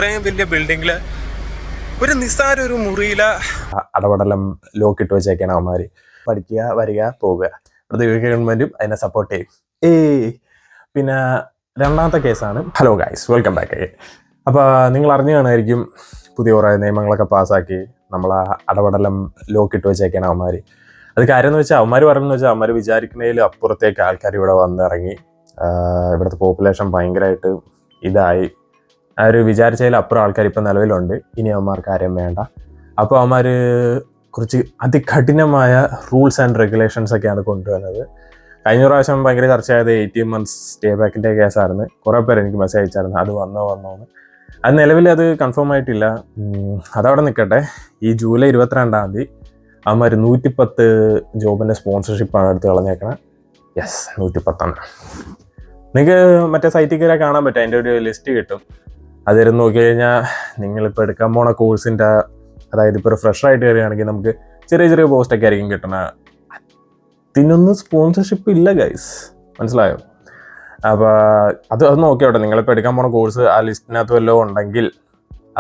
ഇത്രയും വലിയ ബിൽഡിങ്ങിൽ ഒരു നിസ്സാര ഒരു മുറിയില അടപടലം ലോക്കിട്ട് വെച്ചേക്കാണ് അവന്മാര്. പഠിക്കുക, വരിക, പോവുക. ഗവൺമെന്റും അതിനെ സപ്പോർട്ട് ചെയ്യും. പിന്നെ രണ്ടാമത്തെ കേസാണ്. Hello guys, welcome back. അപ്പോൾ നിങ്ങൾ അറിഞ്ഞു കാണുമായിരിക്കും, പുതിയ കുറേ നിയമങ്ങളൊക്കെ പാസ്സാക്കി നമ്മൾ അടപടലം ലോക്കിട്ട് വെച്ചേക്കാണ് അവന്മാര്. അത് കാര്യം എന്ന് വെച്ചാൽ അവന്മാർ പറയുന്നത് വെച്ചാൽ അവന്മാർ വിചാരിക്കുന്നതിൽ അപ്പുറത്തേക്ക് ആൾക്കാർ ഇവിടെ വന്നിറങ്ങി. ഇവിടുത്തെ പോപ്പുലേഷൻ ഭയങ്കരമായിട്ട് ഇതായി. ആ ഒരു വിചാരിച്ചതിൽ അപ്പുറം ആൾക്കാർ ഇപ്പം നിലവിലുണ്ട്. ഇനി അവന്മാർക്ക് ആരും വേണ്ട. അപ്പോൾ അവന്മാർ കുറച്ച് അതികഠിനമായ റൂൾസ് ആൻഡ് റെഗുലേഷൻസ് ഒക്കെയാണ് കൊണ്ടുവന്നത്. കഴിഞ്ഞ പ്രാവശ്യം ഭയങ്കര ചർച്ചയായത് 18 months സ്റ്റേ ബാക്കിൻ്റെ കേസായിരുന്നു. കുറേ പേര് എനിക്ക് മെസ്സേജ് അയച്ചായിരുന്നു, അത് വന്നോന്ന്. അത് നിലവിൽ അത് കൺഫേം ആയിട്ടില്ല. അതവിടെ നിൽക്കട്ടെ. ഈ ജൂലൈ 22-ാം തീയതി അവന്മാർ 110 ജോബിൻ്റെ സ്പോൺസർഷിപ്പാണ് എടുത്ത് കളഞ്ഞേക്കണത്. യെസ്, 110. നിങ്ങൾക്ക് മറ്റേ സൈറ്റിൽ കയറി കാണാൻ പറ്റും, അതിൻ്റെ ഒരു ലിസ്റ്റ് കിട്ടും. അതിരുന്ന് നോക്കി കഴിഞ്ഞാൽ നിങ്ങളിപ്പോൾ എടുക്കാൻ പോണ കോഴ്സിൻ്റെ, അതായത് ഇപ്പോൾ ഒരു ഫ്രഷറായിട്ട് കയറുകയാണെങ്കിൽ നമുക്ക് ചെറിയ ചെറിയ പോസ്റ്റൊക്കെ ആയിരിക്കും കിട്ടണത്. അതിനൊന്നും സ്പോൺസർഷിപ്പ് ഇല്ല ഗൈസ്, മനസ്സിലായോ? അപ്പോൾ അത് നോക്കിയോട്ടെ. നിങ്ങളിപ്പോൾ എടുക്കാൻ പോണ കോഴ്സ് ആ ലിസ്റ്റിനകത്ത് വല്ലതും ഉണ്ടെങ്കിൽ,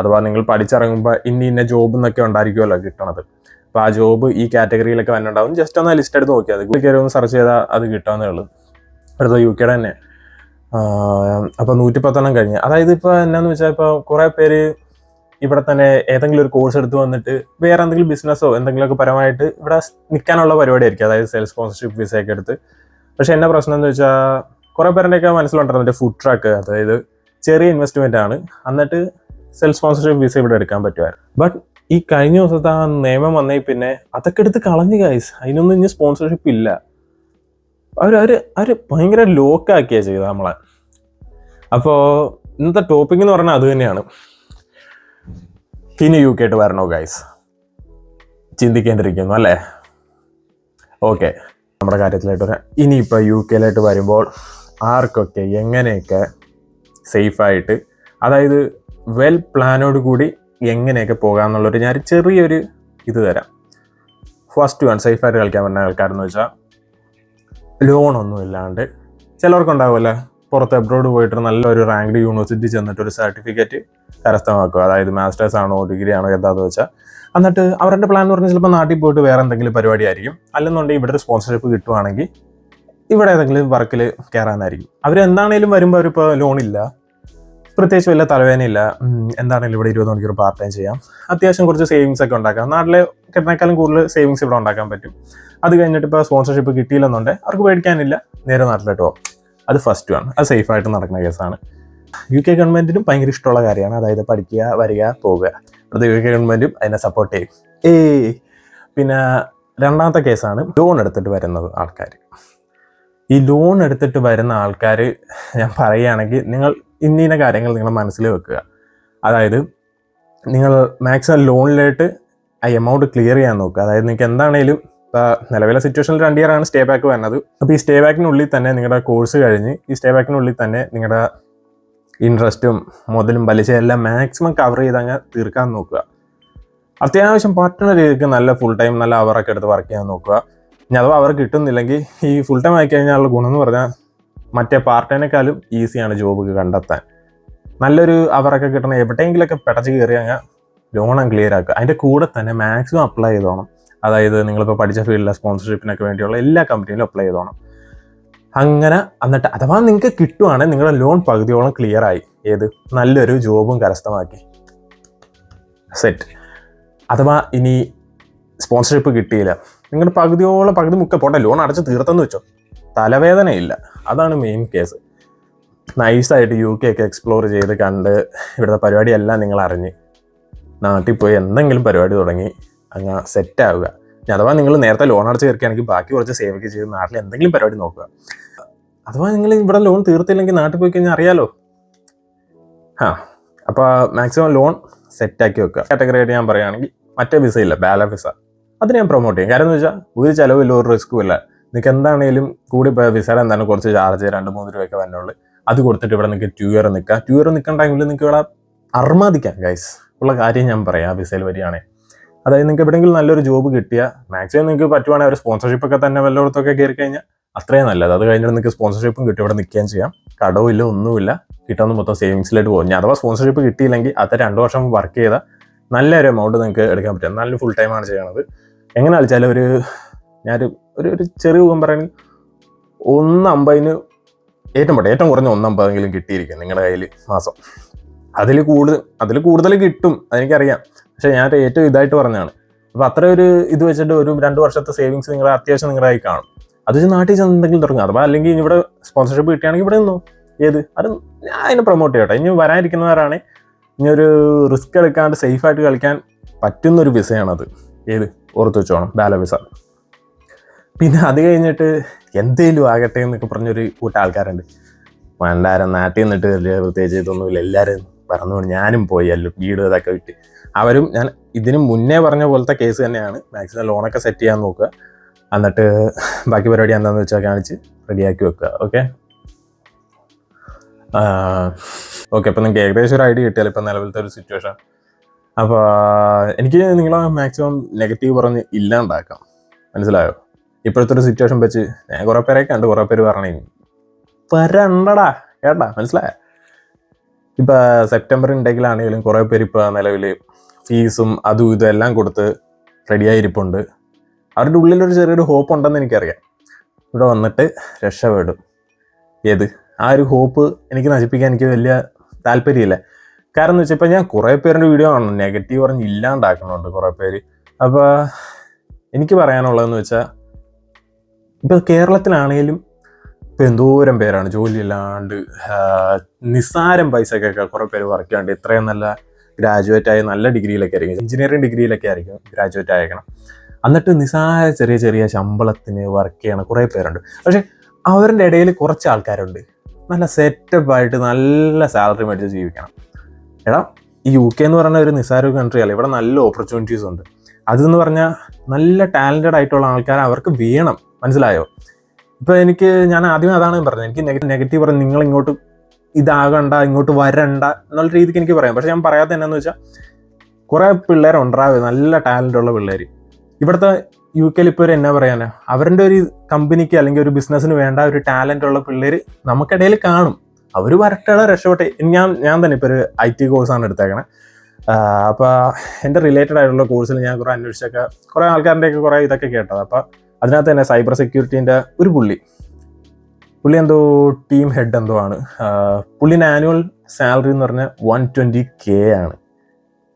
അഥവാ നിങ്ങൾ പഠിച്ചിറങ്ങുമ്പോൾ ഇന്ന ജോബ് എന്നൊക്കെ ഉണ്ടായിരിക്കുമല്ലോ കിട്ടണത്. അപ്പോൾ ആ ജോബ് ഈ കാറ്റഗറിയിലൊക്കെ വന്നിട്ടുണ്ടാവും. ജസ്റ്റ് ഒന്ന് ആ ലിസ്റ്റ് എടുത്ത് നോക്കിയാൽ അത് കയറി ഒന്ന് സെർച്ച് ചെയ്താൽ അത് കിട്ടാവുന്നേ ഉള്ളൂ. അടുത്ത UK തന്നെ. അപ്പോൾ 110 കഴിഞ്ഞ്. അതായത് ഇപ്പോൾ എന്നാന്ന് വെച്ചാൽ, ഇപ്പോൾ കുറേ പേര് ഇവിടെ തന്നെ ഏതെങ്കിലും ഒരു കോഴ്സ് എടുത്ത് വന്നിട്ട് വേറെ എന്തെങ്കിലും ബിസിനസ്സോ എന്തെങ്കിലുമൊക്കെ പരമായിട്ട് ഇവിടെ നിൽക്കാനുള്ള പരിപാടി ആയിരിക്കും, അതായത് സെൽഫ് സ്പോൺസർഷിപ്പ് വിസയൊക്കെ എടുത്ത്. പക്ഷേ എന്നാ പ്രശ്നം എന്ന് വെച്ചാൽ, കുറേ പേരുടെയൊക്കെ മനസ്സിലുണ്ടായിരുന്നു മറ്റേ ഫുഡ് ട്രാക്ക്, അതായത് ചെറിയ ഇൻവെസ്റ്റ്മെൻ്റ് ആണ്, എന്നിട്ട് സെൽഫ് സ്പോൺസർഷിപ്പ് വിസ ഇവിടെ എടുക്കാൻ പറ്റുമായിരുന്നു. ബട്ട് ഈ കഴിഞ്ഞ ദിവസത്തെ ആ നിയമം വന്നേ പിന്നെ അതൊക്കെ എടുത്ത് കളഞ്ഞു ഗൈസ്. അതിനൊന്നും ഇനി സ്പോൺസർഷിപ്പ് ഇല്ല. അവർ ഭയങ്കര ലോക്കാക്കിയാണ് ചെയ്തത് നമ്മളെ. അപ്പോൾ ഇന്നത്തെ ടോപ്പിക് എന്ന് പറഞ്ഞാൽ അത് തന്നെയാണ്. ഇനി UK ആയിട്ട് വരണോ ഗൈസ്? ചിന്തിക്കേണ്ടിയിരിക്കുന്നു അല്ലേ? ഓക്കെ, നമ്മുടെ കാര്യത്തിലായിട്ട് വരാം. ഇനിയിപ്പോൾ UK വരുമ്പോൾ ആർക്കൊക്കെ എങ്ങനെയൊക്കെ സേഫായിട്ട്, അതായത് വെൽ പ്ലാനോട് കൂടി എങ്ങനെയൊക്കെ പോകാമെന്നുള്ളൊരു ഞാൻ ചെറിയൊരു ഇത് തരാം. ഫസ്റ്റ് വൺ, സേഫായിട്ട് കളിക്കാൻ പറ്റുന്ന ആൾക്കാരെന്ന് വെച്ചാൽ, ലോണൊന്നും ഇല്ലാണ്ട് ചിലവർക്കുണ്ടാവുമല്ലോ, പുറത്ത് അബ്രോഡ് പോയിട്ട് നല്ലൊരു റാങ്ക്ഡ് യൂണിവേഴ്സിറ്റി ചെന്നിട്ട് ഒരു സർട്ടിഫിക്കറ്റ് കരസ്ഥമാക്കുക. അതായത് മാസ്റ്റേഴ്സ് ആണോ ഡിഗ്രി ആണോ എന്താണെന്ന് വെച്ചാൽ. എന്നിട്ട് അവരുടെ പ്ലാൻ എന്ന് പറഞ്ഞാൽ ചിലപ്പോൾ നാട്ടിൽ പോയിട്ട് വേറെ എന്തെങ്കിലും പരിപാടി ആയിരിക്കും. അല്ലെന്നുണ്ടെങ്കിൽ ഇവിടെ ഒരു സ്പോൺസർഷിപ്പ് കിട്ടുവാണെങ്കിൽ ഇവിടെ ഏതെങ്കിലും വർക്കിൽ കയറാനായിരിക്കും. അവരെന്താണേലും വരുമ്പോൾ അവരിപ്പോൾ ലോണില്ല, പ്രത്യേകിച്ച് വലിയ തലവേദനയില്ല, എന്താണെങ്കിലും ഇവിടെ 20 മണിക്കൂർ പാർട്ട് ടൈം ചെയ്യാം, അത്യാവശ്യം കുറച്ച് സേവിങ്സ് ഒക്കെ ഉണ്ടാക്കാം. നാട്ടിലെ കിട്ടുന്നേക്കാളും കൂടുതൽ സേവിങ്സ് ഇവിടെ ഉണ്ടാക്കാൻ പറ്റും. അത് കഴിഞ്ഞിട്ട് ഇപ്പോൾ സ്പോൺസർഷിപ്പ് കിട്ടിയില്ലെന്നുണ്ടെങ്കിൽ അവർക്ക് പേടിക്കാനില്ല, നേരെ നാട്ടിലോട്ട് പോകും. അത് ഫസ്റ്റ് ആണ്. അത് സേഫായിട്ട് നടക്കുന്ന കേസാണ്. UK ഗവൺമെൻറ്റിനും ഭയങ്കര ഇഷ്ടമുള്ള കാര്യമാണ്. അതായത് പഠിക്കുക, വരിക, പോവുക. അത് UK ഗവൺമെൻറ്റും അതിനെ സപ്പോർട്ട് ചെയ്യും. പിന്നെ രണ്ടാമത്തെ കേസാണ് ലോൺ എടുത്തിട്ട് വരുന്നത് ആൾക്കാർ. ഈ ലോൺ എടുത്തിട്ട് വരുന്ന ആൾക്കാർ, ഞാൻ പറയുകയാണെങ്കിൽ, നിങ്ങൾ ഇന്ന കാര്യങ്ങൾ നിങ്ങൾ മനസ്സിൽ വെക്കുക. അതായത് നിങ്ങൾ മാക്സിമം ലോണിലായിട്ട് ആ എമൗണ്ട് ക്ലിയർ ചെയ്യാൻ നോക്കുക. അതായത് നിങ്ങൾക്ക് എന്താണേലും ഇപ്പോൾ നിലവിലെ സിറ്റുവേഷനിൽ 2 year ആണ് സ്റ്റേ ബാക്ക് വരുന്നത്. അപ്പോൾ ഈ സ്റ്റേ ബാക്കിനുള്ളിൽ തന്നെ നിങ്ങളുടെ കോഴ്സ് കഴിഞ്ഞ് ഈ സ്റ്റേ ബാക്കിനുള്ളിൽ തന്നെ നിങ്ങളുടെ ഇൻട്രസ്റ്റും മുതലും പലിശ എല്ലാം മാക്സിമം കവർ ചെയ്ത് അങ്ങ് തീർക്കാൻ നോക്കുക. അത്യാവശ്യം പറ്റുന്ന രീതിക്ക് നല്ല ഫുൾ ടൈം നല്ല അവറൊക്കെ എടുത്ത് വർക്ക് ചെയ്യാൻ നോക്കുക. ഇനി അഥവാ അവർ കിട്ടുന്നില്ലെങ്കിൽ ഈ ഫുൾ ടൈം ആയി കഴിഞ്ഞാലുള്ള ഗുണം എന്ന് പറഞ്ഞാൽ മറ്റേ പാർട്ട് ടൈമിനേക്കാളും ഈസിയാണ് ജോബ് കണ്ടെത്താൻ. നല്ലൊരു അവറൊക്കെ കിട്ടണം, എവിടെയെങ്കിലൊക്കെ പെടച്ച് കയറി അങ്ങ് ലോൺ ക്ലിയർ ആക്കുക. അതിൻ്റെ കൂടെ തന്നെ മാക്സിമം അപ്ലൈ ചെയ്തോണം. അതായത് നിങ്ങളിപ്പോൾ പഠിച്ച ഫീൽഡിലെ സ്പോൺസർഷിപ്പിനൊക്കെ വേണ്ടിയുള്ള എല്ലാ കമ്പനിയിലും അപ്ലൈ ചെയ്തോണം. അങ്ങനെ എന്നിട്ട് അഥവാ നിങ്ങൾക്ക് കിട്ടുവാണെങ്കിൽ നിങ്ങളുടെ ലോൺ പകുതിയോളം ക്ലിയർ ആയി, ഏത് നല്ലൊരു ജോബും കരസ്ഥമാക്കി സെറ്റ്. അഥവാ ഇനി സ്പോൺസർഷിപ്പ് കിട്ടിയില്ല, നിങ്ങളുടെ പകുതി മുക്ക പോട്ടെ, ലോൺ അടച്ച് തീർത്തെന്ന് വെച്ചോ, തലവേദനയില്ല. അതാണ് മെയിൻ കേസ്. നൈസായിട്ട് UK ഒക്കെ എക്സ്പ്ലോർ ചെയ്ത് കണ്ട് ഇവിടുത്തെ പരിപാടിയെല്ലാം നിങ്ങൾ അറിഞ്ഞ് നാട്ടിൽ പോയി എന്തെങ്കിലും പരിപാടി തുടങ്ങി അങ്ങ് സെറ്റാവുക. അഥവാ നിങ്ങൾ നേരത്തെ ലോൺ അടച്ച് കയറുകയാണെങ്കിൽ ബാക്കി കുറച്ച് സേവൊക്കെ ചെയ്ത് നാട്ടിൽ എന്തെങ്കിലും പരിപാടി നോക്കുക. അഥവാ നിങ്ങൾ ഇവിടെ ലോൺ തീർത്തില്ലെങ്കിൽ നാട്ടിൽ പോയി കഴിഞ്ഞാൽ അറിയാലോ. അപ്പോൾ മാക്സിമം ലോൺ സെറ്റാക്കി വെക്കുക. കാറ്റഗറി ആയിട്ട് ഞാൻ പറയുകയാണെങ്കിൽ മറ്റേ വിസ ഇല്ല, ബാല വിസ, അത് ഞാൻ പ്രൊമോട്ട് ചെയ്യും. കാരണം എന്ന് വെച്ചാൽ ഒരു ചിലവില്ല, ഒരു റിസ്ക്കും ഇല്ല. നിങ്ങൾക്ക് എന്താണെങ്കിലും കൂടി വിസയുടെ എന്താണ് കുറച്ച് ചാർജ് 2-3 രൂപയൊക്കെ വന്നുള്ളൂ. അത് കൊടുത്തിട്ട് ഇവിടെ നിങ്ങൾക്ക് 2 year നിൽക്കുക. 2 year നിൽക്കുന്ന ടൈമിൽ നിങ്ങൾക്ക് ഇവിടെ അർമാദിക്കാം ഗൈസ്. ഉള്ള കാര്യം ഞാൻ പറയാം, വിസയിൽ വരികയാണെങ്കിൽ. അതായത് നിങ്ങൾക്ക് എവിടെയെങ്കിലും നല്ലൊരു ജോബ് കിട്ടിയാൽ മാക്സിമം നിങ്ങൾക്ക് പറ്റുവാണെങ്കിൽ ഒരു സ്പോൺസർഷിപ്പ് ഒക്കെ തന്നെ വല്ലയിടത്തൊക്കെ കയറി കഴിഞ്ഞാൽ അത്രയും നല്ലത്. അത് കഴിഞ്ഞിട്ട് നിങ്ങൾക്ക് സ്പോൺസർഷിപ്പും കിട്ടും, ഇവിടെ നിൽക്കുകയും ചെയ്യാം, കടവുമില്ല ഒന്നുമില്ല, കിട്ടുന്ന മൊത്തം സേവിങ്സിലായിട്ട് പോകും. ഞാൻ അഥവാ സ്പോൺസർഷിപ്പ് കിട്ടിയില്ലെങ്കിൽ അത് 2 വർഷം വർക്ക് ചെയ്താൽ നല്ലൊരു എമൗണ്ട് നിങ്ങൾക്ക് എടുക്കാൻ പറ്റും. നല്ലൊരു ഫുൾ ടൈമാണ് ചെയ്യണത്. എങ്ങനെ കളിച്ചാലും ഞാനൊരു ഒരു ചെറിയ ഊഹം പറയുകയാണെങ്കിൽ 1.50 ഏറ്റവും കുറഞ്ഞ 1.50 കിട്ടിയിരിക്കും നിങ്ങളുടെ കയ്യിൽ മാസം. അതിൽ കൂടുതൽ കിട്ടും, അതെനിക്കറിയാം. പക്ഷേ ഞാൻ ഏറ്റവും ഇതായിട്ട് പറഞ്ഞതാണ്. അപ്പോൾ അത്ര ഒരു ഇത് വെച്ചിട്ട് ഒരു 2 വർഷത്തെ സേവിങ്സ് നിങ്ങൾ അത്യാവശ്യം നിങ്ങളുടെ കയ്യിൽ കാണും. അത് നാട്ടിൽ ചെന്ന് എന്തെങ്കിലും തുടങ്ങും. അഥവാ അല്ലെങ്കിൽ ഇവിടെ സ്പോൺസർഷിപ്പ് കിട്ടുകയാണെങ്കിൽ ഇവിടെ നിന്നു അത് ഞാൻ അതിനെ പ്രൊമോട്ട് ചെയ്യട്ടെ. ഇനി വരാനിരിക്കുന്നവരാണ് ഇനി ഒരു റിസ്ക് എടുക്കാണ്ട് സേഫായിട്ട് കളിക്കാൻ പറ്റുന്നൊരു വിസയാണത്. ഓർത്ത് വെച്ചോണം, ബാല വിസ. പിന്നെ അത് കഴിഞ്ഞിട്ട് എന്തേലും ആകട്ടെ എന്നൊക്കെ പറഞ്ഞൊരു കൂട്ടം ആൾക്കാരുണ്ട്. മണ്ടാരം നാട്ടിൽ നിന്നിട്ട് വലിയ പ്രത്യേകിച്ച് ഇതൊന്നുമില്ല, എല്ലാവരും പറഞ്ഞു. ഞാനും പോയി വീട് ഇതൊക്കെ വിട്ട്. അവരും ഞാൻ ഇതിന് മുന്നേ പറഞ്ഞ പോലത്തെ കേസ് തന്നെയാണ്. മാക്സിമം ലോണൊക്കെ സെറ്റ് ചെയ്യാൻ നോക്കുക, എന്നിട്ട് ബാക്കി പരിപാടി എന്താണെന്ന് വെച്ചാൽ കാണിച്ച് റെഡിയാക്കി വെക്കുക. ഓക്കെ, അപ്പോൾ നിങ്ങൾക്ക് ഏകദേശം ഒരു ഐഡിയ കിട്ടിയാൽ ഇപ്പം നിലവിലത്തെ ഒരു സിറ്റുവേഷൻ. അപ്പോൾ എനിക്ക് നിങ്ങളെ മാക്സിമം നെഗറ്റീവ് പറഞ്ഞ് ഇല്ലാണ്ടാക്കാം, മനസ്സിലായോ? ഇപ്പോഴത്തെ ഒരു സിറ്റുവേഷൻ വെച്ച് ഞാൻ കുറേ പേരെ കണ്ട്, കുറേ പേര് പറഞ്ഞേ വരണ്ടടാ കേട്ടാ, മനസ്സിലായോ? ഇപ്പം സെപ്റ്റംബർ ഇൻടേക്കിലാണെങ്കിലും കുറേ പേര് ഇപ്പോൾ നിലവിൽ ഫീസും അതും ഇതും എല്ലാം കൊടുത്ത് റെഡിയായിരിപ്പുണ്ട്. അവരുടെ ഉള്ളിലൊരു ചെറിയൊരു ഹോപ്പ് ഉണ്ടെന്ന് എനിക്കറിയാം. ഇവിടെ വന്നിട്ട് രക്ഷപ്പെടും. ആ ഒരു ഹോപ്പ് എനിക്ക് നശിപ്പിക്കാൻ എനിക്ക് വലിയ താല്പര്യമില്ല. കാരണം എന്ന് വെച്ചാൽ ഇപ്പം ഞാൻ കുറേ പേരുടെ വീഡിയോ കാണുന്നു, നെഗറ്റീവ് പറഞ്ഞ് ഇല്ലാണ്ടാക്കുന്നുണ്ട് കുറേ പേര്. അപ്പോൾ എനിക്ക് പറയാനുള്ളതെന്ന് വെച്ചാൽ ഇപ്പോൾ കേരളത്തിലാണെങ്കിലും ഇപ്പോൾ എന്തോരം പേരാണ് ജോലിയില്ലാണ്ട് നിസ്സാരം പൈസക്കൊക്കെ കുറേ പേര് വർക്ക് ചെയ്യാണ്ട്. ഇത്രയും നല്ല ഗ്രാജുവേറ്റ് ആയി നല്ല ഡിഗ്രിയിലൊക്കെ ആയിരിക്കും, എഞ്ചിനീയറിംഗ് ഡിഗ്രിയിലൊക്കെ ആയിരിക്കും ഗ്രാജുവേറ്റ് ആയേക്കണം. എന്നിട്ട് നിസ്സാര ചെറിയ ശമ്പളത്തിന് വർക്ക് ചെയ്യണ കുറേ പേരുണ്ട്. പക്ഷെ അവരുടെ ഇടയിൽ കുറച്ച് ആൾക്കാരുണ്ട് നല്ല സെറ്റപ്പായിട്ട് നല്ല സാലറി മേടിച്ച് ജീവിക്കണം. ഈ UK എന്ന് പറയുന്ന ഒരു നിസ്സാര കൺട്രി അല്ല, ഇവിടെ നല്ല ഓപ്പർച്യൂണിറ്റീസ് ഉണ്ട്. അതെന്ന് പറഞ്ഞാൽ നല്ല ടാലൻറ്റഡ് ആയിട്ടുള്ള ആൾക്കാർ അവർക്ക് വേണം, മനസ്സിലായോ? ഇപ്പോൾ ഞാൻ ആദ്യം അതാണ് പറഞ്ഞത്. എനിക്ക് നെഗറ്റീവ് പറഞ്ഞ് നിങ്ങൾ ഇങ്ങോട്ട് ഇതാകണ്ട, ഇങ്ങോട്ട് വരണ്ട എന്നുള്ള രീതിക്ക് എനിക്ക് പറയാം. പക്ഷെ ഞാൻ പറയാത്ത എന്നാന്ന് വെച്ചാൽ കുറേ പിള്ളേരുണ്ടാവും, നല്ല ടാലൻ്റ് ഉള്ള പിള്ളേർ. ഇവിടുത്തെ UK ഇപ്പോൾ ഒരു എന്നാ പറയാനാ, അവരുടെ ഒരു കമ്പനിക്ക് അല്ലെങ്കിൽ ഒരു ബിസിനസ്സിന് വേണ്ട ഒരു ടാലൻ്റ് ഉള്ള പിള്ളേർ നമുക്കിടയിൽ കാണും. അവർ വരട്ടെ, രക്ഷപ്പെട്ടെ. ഞാൻ തന്നെ ഇപ്പോൾ ഒരു IT കോഴ്സാണ് എടുത്തേക്കണേ. അപ്പോൾ എൻ്റെ റിലേറ്റഡ് ആയിട്ടുള്ള കോഴ്സിൽ ഞാൻ കുറേ അന്വേഷിച്ചൊക്കെ കുറേ ആൾക്കാരുടെയൊക്കെ കുറേ ഇതൊക്കെ കേട്ടത്. അപ്പോൾ അതിനകത്ത് തന്നെ സൈബർ സെക്യൂരിറ്റീൻ്റെ ഒരു പുള്ളി എന്തോ ടീം ഹെഡ് എന്തോ ആണ്. പുള്ളിൻ്റെ ആനുവൽ സാലറി എന്ന് പറഞ്ഞാൽ 120K ആണ്.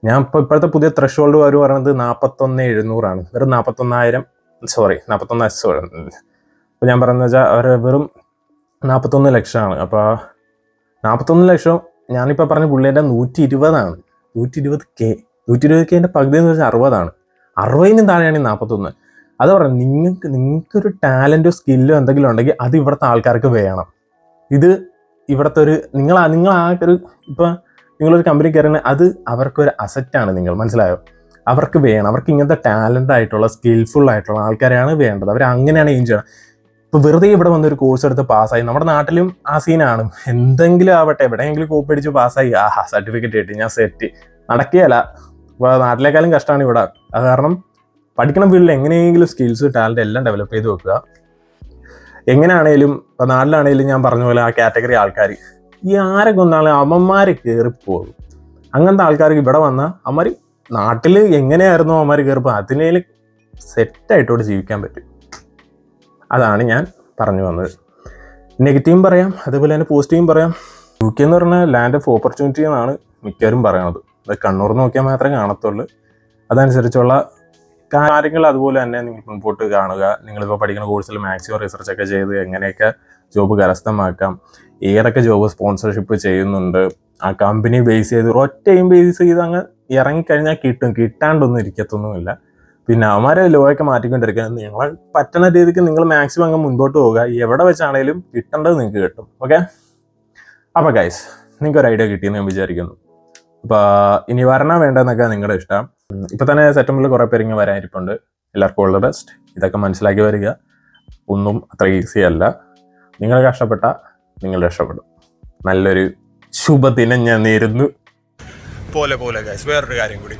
ഞാൻ ഇപ്പോഴത്തെ പുതിയ ത്രഷോൾഡ് അവർ പറയുന്നത് 41,700 വെറും 41,000 അപ്പോൾ ഞാൻ പറയുന്നത് വെച്ചാൽ അവർ വെറും 41 ലക്ഷമാണ്. അപ്പോൾ 41 ലക്ഷം ഞാനിപ്പോൾ പറഞ്ഞ പുള്ളിൻ്റെ 120 120K. 120Kൻ്റെ പകുതി എന്ന് വെച്ചാൽ 60. 60-നും താഴെയാണ് 41. അത് പറയാം, നിങ്ങൾക്കൊരു ടാലൻറ്റോ സ്കില്ലോ എന്തെങ്കിലും ഉണ്ടെങ്കിൽ അത് ഇവിടുത്തെ ആൾക്കാർക്ക് വേണം. ഇത് ഇവിടുത്തെ ഒരു നിങ്ങൾ ആ ഒരു ഇപ്പം നിങ്ങളൊരു കമ്പനി കയറുന്നത് അത് അവർക്കൊരു അസറ്റാണ്. നിങ്ങൾ മനസ്സിലായോ? അവർക്ക് വേണം, അവർക്ക് ഇങ്ങനത്തെ ടാലൻ്റ് ആയിട്ടുള്ള സ്കിൽഫുൾ ആയിട്ടുള്ള ആൾക്കാരെയാണ് വേണ്ടത്. അവർ അങ്ങനെയാണ് എയിം ചെയ്യണം. ഇപ്പോൾ വെറുതെ ഇവിടെ വന്നൊരു കോഴ്സ് എടുത്ത് പാസ്സായി, നമ്മുടെ നാട്ടിലും ആ സീനാണ്. എന്തെങ്കിലും ആവട്ടെ, എവിടെയെങ്കിലും കോപ്പി അടിച്ച് പാസ്സായി, സർട്ടിഫിക്കറ്റ് കിട്ടി, ഞാൻ സെറ്റ്, നടക്കുകയല്ല. ഇപ്പോൾ നാട്ടിലേക്കാളും കഷ്ടമാണ് ഇവിടെ. അത് കാരണം പഠിക്കണം ഫീൽഡിൽ എങ്ങനെയെങ്കിലും സ്കിൽസ് ടാലൻ്റ് എല്ലാം ഡെവലപ്പ് ചെയ്ത് വെക്കുക. എങ്ങനെയാണേലും ഇപ്പോൾ നാട്ടിലാണെങ്കിലും ഞാൻ പറഞ്ഞ പോലെ ആ കാറ്റഗറി ആൾക്കാർ ഈ ആരെ കൊന്നാലും അമ്മമാർ കയറിപ്പോകും. അങ്ങനത്തെ ആൾക്കാർക്ക് ഇവിടെ വന്നാൽ അമ്മമാർ നാട്ടിൽ എങ്ങനെയായിരുന്നു അമ്മമാർ കയറിപ്പോൾ അതിനേൽ സെറ്റായിട്ടോട് ജീവിക്കാൻ പറ്റും. അതാണ് ഞാൻ പറഞ്ഞു വന്നത്. നെഗറ്റീവും പറയാം, അതുപോലെ തന്നെ പോസിറ്റീവും പറയാം. UK എന്ന് പറഞ്ഞാൽ ലാൻഡ് ഓഫ് ഓപ്പർച്യൂണിറ്റി എന്നാണ് മിക്കവരും പറയണത്. അത് കണ്ണൂർ നോക്കിയാൽ മാത്രമേ കാണത്തുള്ളൂ. അതനുസരിച്ചുള്ള കാര്യങ്ങൾ അതുപോലെ തന്നെ നിങ്ങൾ മുൻപോട്ട് കാണുക. നിങ്ങളിപ്പോൾ പഠിക്കുന്ന കോഴ്സിൽ മാക്സിമം റിസർച്ചൊക്കെ ചെയ്ത് എങ്ങനെയൊക്കെ ജോബ് കരസ്ഥമാക്കാം, ഏതൊക്കെ ജോബ് സ്പോൺസർഷിപ്പ് ചെയ്യുന്നുണ്ട്, ആ കമ്പനി ബേസ് ചെയ്ത് ഒറ്റയും ബേസ് ചെയ്ത് അങ്ങ് ഇറങ്ങിക്കഴിഞ്ഞാൽ കിട്ടാണ്ടൊന്നും ഇരിക്കത്തൊന്നുമില്ല. പിന്നെ അവന്മാരെ ലോയൊക്കെ മാറ്റിക്കൊണ്ടിരിക്കുക. നിങ്ങളെ പറ്റുന്ന രീതിക്ക് നിങ്ങൾ മാക്സിമം അങ്ങ് മുൻപോട്ട് പോവുക. എവിടെ വെച്ചാണേലും കിട്ടേണ്ടത് നിങ്ങൾക്ക് കിട്ടും. ഓക്കെ, അപ്പോൾ ഗൈസ് നിങ്ങൾക്ക് ഒരു ഐഡിയ കിട്ടിയെന്ന് ഞാൻ വിചാരിക്കുന്നു. അപ്പോൾ ഇനി വരണ വേണ്ടെന്നൊക്കെ നിങ്ങളുടെ ഇഷ്ടം. ഇപ്പം തന്നെ സെപ്റ്റംബറിൽ കുറേ പേര് ഇങ്ങനെ വരാനിരിപ്പുണ്ട്. എല്ലാവർക്കും ഓൾ ദ ബെസ്റ്റ്. ഇതൊക്കെ മനസ്സിലാക്കി വരിക. ഒന്നും അത്ര ഈസി അല്ല. നിങ്ങൾ കഷ്ടപ്പെട്ട നിങ്ങൾ രക്ഷപ്പെടും. നല്ലൊരു ശുഭദിനം ഞാൻ നേരുന്നു. പോലെ ഗൈസ് വേറൊരു കാര്യം കൂടി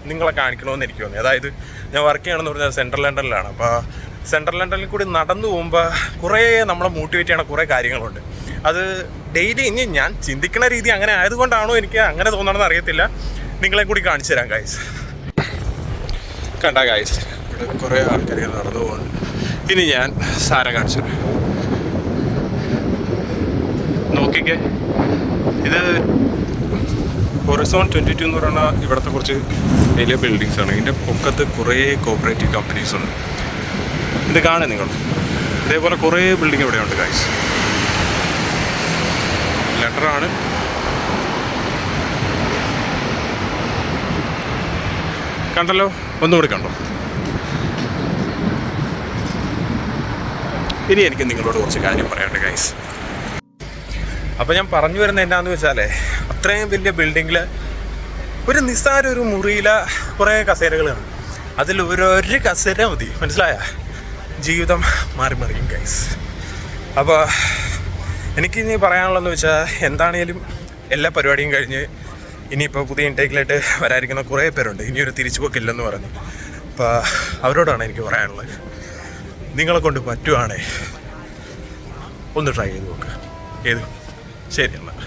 നിങ്ങളെ കാണിക്കണമെന്ന് എനിക്ക് തോന്നി. അതായത് ഞാൻ വർക്ക് ചെയ്യണമെന്ന് പറഞ്ഞാൽ സെൻട്രൽ ലണ്ടനിലാണ്. അപ്പോൾ സെൻട്രൽ ലണ്ടനിൽ കൂടി നടന്നു പോകുമ്പോൾ കുറേ നമ്മളെ മോട്ടിവേറ്റ് ചെയ്യണ കുറേ കാര്യങ്ങളുണ്ട്. അത് ഡെയിലി ഇനി ഞാൻ ചിന്തിക്കുന്ന രീതി അങ്ങനെ ആയതുകൊണ്ടാണോ എനിക്ക് അങ്ങനെ തോന്നണമെന്ന് അറിയത്തില്ല. നിങ്ങളെ കൂടി കാണിച്ചു തരാം ഗൈസ്. കണ്ട ഗൈസ്, ഇവിടെ കുറേ ആൾക്കാർ നടന്നു പോകുന്നു. ഇനി ഞാൻ സാധനം കാണിച്ചു തരാം. നോക്കിക്കേ, ഇത് ഹൊറിസോൺ 22 എന്ന് പറയുന്ന ഇവിടുത്തെ കുറച്ച് വലിയ ബിൽഡിങ്സാണ്. ഇതിൻ്റെ പൊക്കത്ത് കുറേ കോപ്പറേറ്റീവ് കമ്പനീസ് ഉണ്ട്. ഇത് കാണും നിങ്ങൾ. ഇതേപോലെ കുറേ ബിൽഡിംഗ് ഇവിടെയുണ്ട് ഗൈസ്. ലെറ്ററാണ്. കണ്ടല്ലോ, ഒന്നുകൂടി കണ്ടോ. ഇനി എനിക്ക് നിങ്ങളോട് കുറച്ച് കാര്യം പറയാനുണ്ട് ഗൈസ്. അപ്പോൾ ഞാൻ പറഞ്ഞു വരുന്നത് എന്നാന്ന് വെച്ചാലേ, അത്രയും വലിയ ബിൽഡിങ്ങിൽ ഒരു നിസ്സാര ഒരു മുറിയിലെ കുറേ കസേരകളാണ്. അതിൽ ഒരു കസേര മതി, മനസ്സിലായ ജീവിതം മാറി മറിയും ഗൈസ്. അപ്പോൾ എനിക്കിനി പറയാനുള്ളതെന്ന് വെച്ചാൽ, എന്താണേലും എല്ലാ പരിപാടിയും കഴിഞ്ഞ് ഇനിയിപ്പോൾ പുതിയ ഇൻടേക്കിലായിട്ട് വരാതിരിക്കുന്ന കുറേ പേരുണ്ട്. ഇനിയൊരു തിരിച്ചുപോക്കില്ലെന്ന് പറഞ്ഞു. അപ്പോൾ അവരോടാണ് എനിക്ക് പറയാനുള്ളത്, നിങ്ങളെ കൊണ്ട് പറ്റുവാണേ ഒന്ന് ട്രൈ ചെയ്ത് നോക്കുക. ശരി എന്നാൽ.